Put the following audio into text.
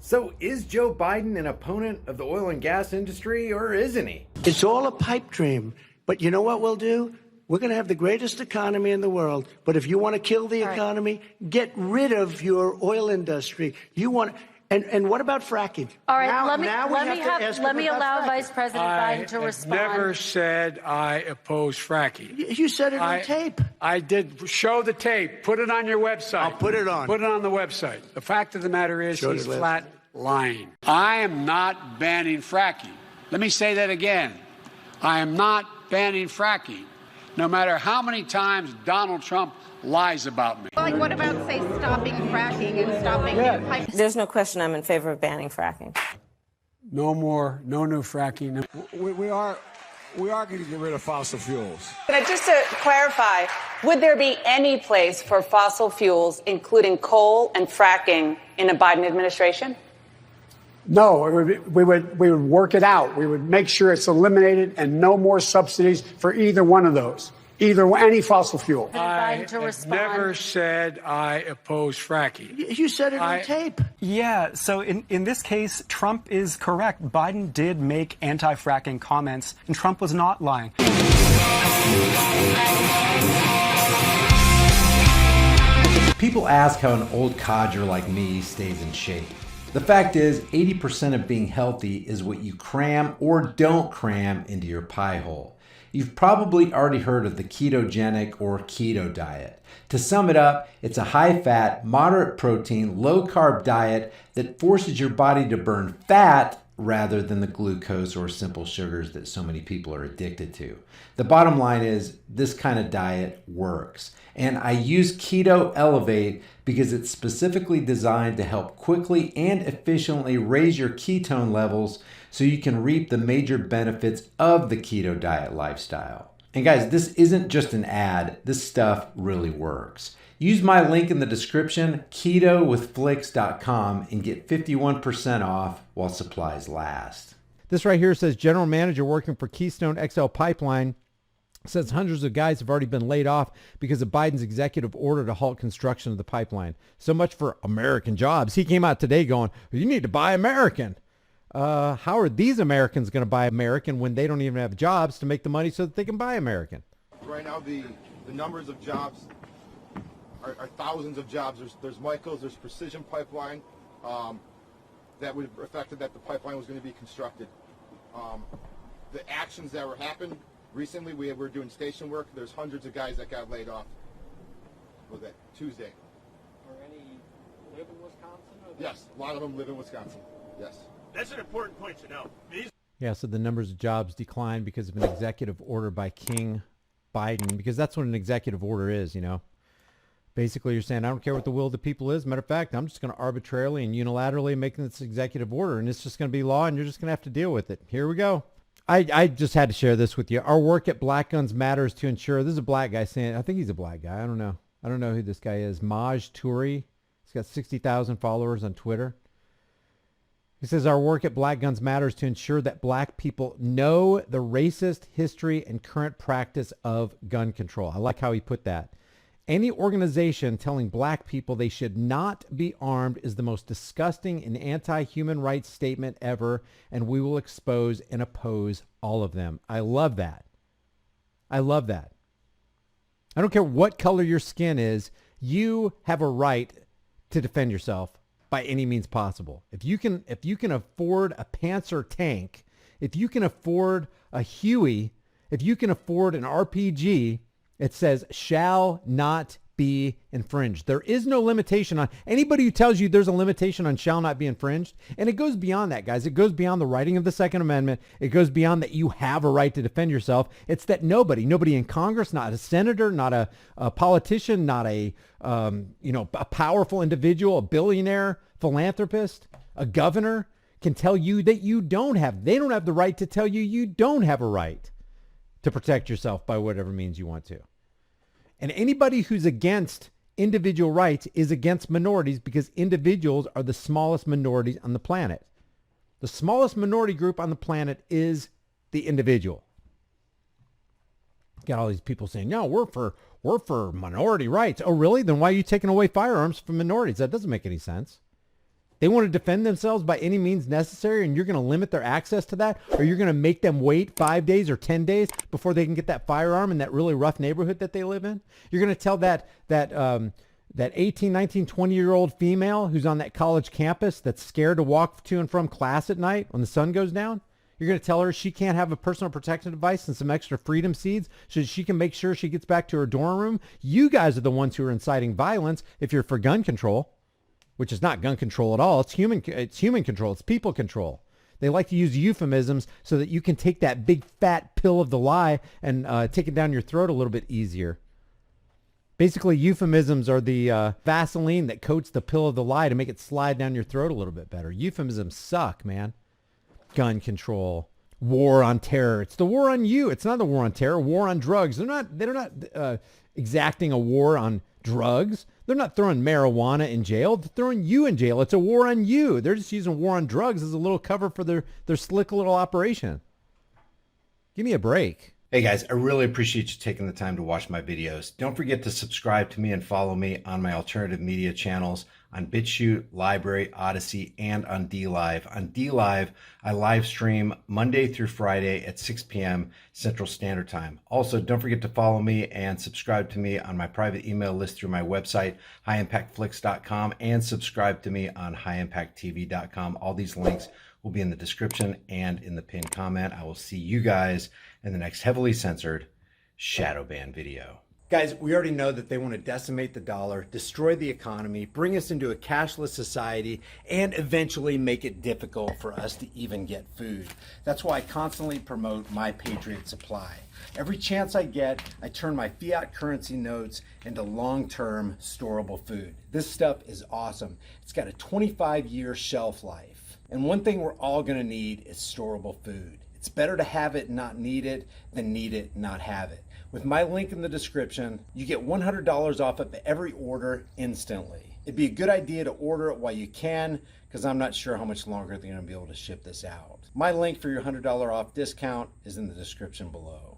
So is Joe Biden an opponent of the oil and gas industry, or isn't he? It's all a pipe dream. But you know what we'll do? We're going to have the greatest economy in the world. But if you want to kill the economy, get rid of your oil industry. You want... And what about fracking? All right, let me allow Vice President Biden to respond. I never said I oppose fracking. You said it on tape. I did. Show the tape. Put it on your website. I'll put it on. Put it on the website. The fact of the matter is he's flat lying. I am not banning fracking. Let me say that again. I am not banning fracking, no matter how many times Donald Trump lies about me. Like, what about, say, stopping fracking and stopping new pipes? There's no question I'm in favor of banning fracking. No new fracking. We are going to get rid of fossil fuels. Just to clarify, would there be any place for fossil fuels, including coal and fracking, in a Biden administration? No, we would work it out. We would make sure it's eliminated and no more subsidies for either one of those. Any fossil fuel. I never said I oppose fracking. You said it on tape. Yeah, so in this case, Trump is correct. Biden did make anti-fracking comments, and Trump was not lying. People ask how an old codger like me stays in shape. The fact is, 80% of being healthy is what you cram or don't cram into your pie hole. You've probably already heard of the ketogenic or keto diet. To sum it up, it's a high-fat, moderate protein, low-carb diet that forces your body to burn fat rather than the glucose or simple sugars that so many people are addicted to. The bottom line is, this kind of diet works. And I use Keto Elevate because it's specifically designed to help quickly and efficiently raise your ketone levels so you can reap the major benefits of the keto diet lifestyle. And guys, this isn't just an ad. This stuff really works. Use my link in the description, ketowithflix.com, and get 51% off while supplies last. This right here says general manager working for Keystone XL Pipeline says hundreds of guys have already been laid off because of Biden's executive order to halt construction of the pipeline. So much for American jobs. He came out today going, you need to buy American. How are these Americans going to buy American when they don't even have jobs to make the money so that they can buy American? Right now, the numbers of jobs are thousands of jobs. There's Michaels, there's Precision Pipeline that would have affected that the pipeline was going to be constructed. The actions that were happened recently, we were doing station work. There's hundreds of guys that got laid off. What was that? Tuesday. Or any live in Wisconsin? Yes, a lot of them live in Wisconsin. Yes. That's an important point to know. Yeah, so the numbers of jobs declined because of an executive order by King Biden, because that's what an executive order is, you know. Basically, you're saying, I don't care what the will of the people is. Matter of fact, I'm just going to arbitrarily and unilaterally make this executive order, and it's just going to be law, and you're just going to have to deal with it. Here we go. I just had to share this with you. Our work at Black Guns Matters to ensure, this is a black guy saying, I think he's a black guy. I don't know. I don't know who this guy is. Maj Touri. He's got 60,000 followers on Twitter. He says, our work at Black Guns Matters to ensure that black people know the racist history and current practice of gun control. I like how he put that. Any organization telling black people they should not be armed is the most disgusting and anti-human rights statement ever, and we will expose and oppose all of them. I love that. I love that. I don't care what color your skin is. You have a right to defend yourself by any means possible. If you can afford a Panzer tank, if you can afford a Huey, if you can afford an RPG, it says shall not be infringed. There is no limitation on anybody who tells you there's a limitation on shall not be infringed. And it goes beyond that, guys. It goes beyond the writing of the Second Amendment. It goes beyond that you have a right to defend yourself. It's that nobody in Congress, not a senator, not a politician, not a powerful individual, a billionaire, philanthropist, a governor can tell you that they don't have the right to tell you don't have a right to protect yourself by whatever means you want to. And anybody who's against individual rights is against minorities, because individuals are the smallest minorities on the planet. The smallest minority group on the planet is the individual. Got all these people saying, no, we're for minority rights. Oh, really? Then why are you taking away firearms from minorities? That doesn't make any sense. They want to defend themselves by any means necessary, and you're going to limit their access to that, or you're going to make them wait 5 days or 10 days before they can get that firearm in that really rough neighborhood that they live in. You're going to tell that 18, 19, 20-year-old female who's on that college campus that's scared to walk to and from class at night when the sun goes down, you're going to tell her she can't have a personal protective device and some extra freedom seeds so she can make sure she gets back to her dorm room. You guys are the ones who are inciting violence if you're for gun control, which is not gun control at all. It's human control. It's people control. They like to use euphemisms so that you can take that big fat pill of the lie and take it down your throat a little bit easier. Basically, euphemisms are the Vaseline that coats the pill of the lie to make it slide down your throat a little bit better. Euphemisms suck, man. Gun control, war on terror. It's the war on you. It's not the war on terror. War on drugs. They're not exacting a war on drugs. They're not throwing marijuana in jail. They're throwing you in jail. It's a war on you. They're just using war on drugs as a little cover for their slick little operation. Give me a break. Hey guys, I really appreciate you taking the time to watch my videos. Don't forget to subscribe to me and follow me on my alternative media channels on BitChute, Library, Odyssey, and on DLive. On DLive, I live stream Monday through Friday at 6 p.m. Central Standard Time. Also, don't forget to follow me and subscribe to me on my private email list through my website, highimpactflix.com, and subscribe to me on highimpacttv.com. All these links will be in the description and in the pinned comment. I will see you guys in the next heavily censored shadow ban video. Guys, we already know that they want to decimate the dollar, destroy the economy, bring us into a cashless society, and eventually make it difficult for us to even get food. That's why I constantly promote My Patriot Supply. Every chance I get, I turn my fiat currency notes into long-term storable food. This stuff is awesome. It's got a 25-year shelf life. And one thing we're all going to need is storable food. It's better to have it, not need it, than need it, not have it. With my link in the description, you get $100 off of every order instantly. It'd be a good idea to order it while you can, because I'm not sure how much longer they're going to be able to ship this out. My link for your $100 off discount is in the description below.